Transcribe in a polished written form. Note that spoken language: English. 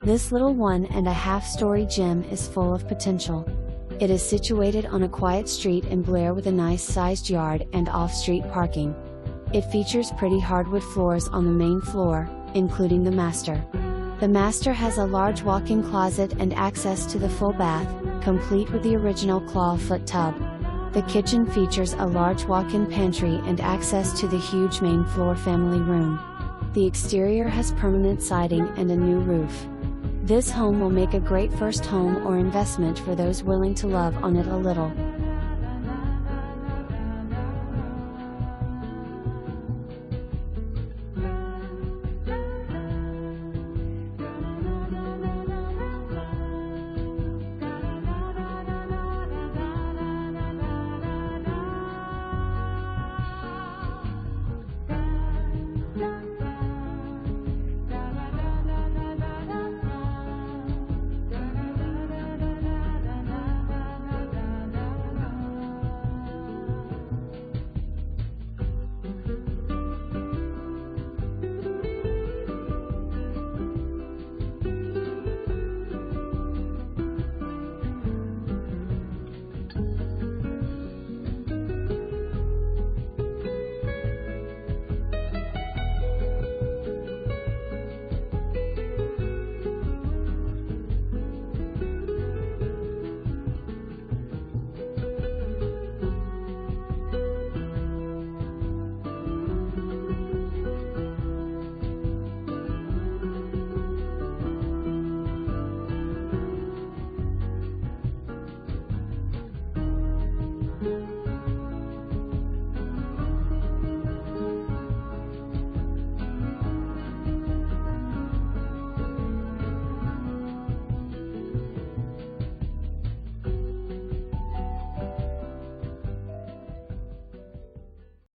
This little 1.5-story gem is full of potential. It is situated on a quiet street in Blair with a nice-sized yard and off-street parking. It features pretty hardwood floors on the main floor, including the master. The master has a large walk-in closet and access to the full bath, complete with the original clawfoot tub. The kitchen features a large walk-in pantry and access to the huge main floor family room. The exterior has permanent siding and a new roof. This home will make a great first home or investment for those willing to love on it a little.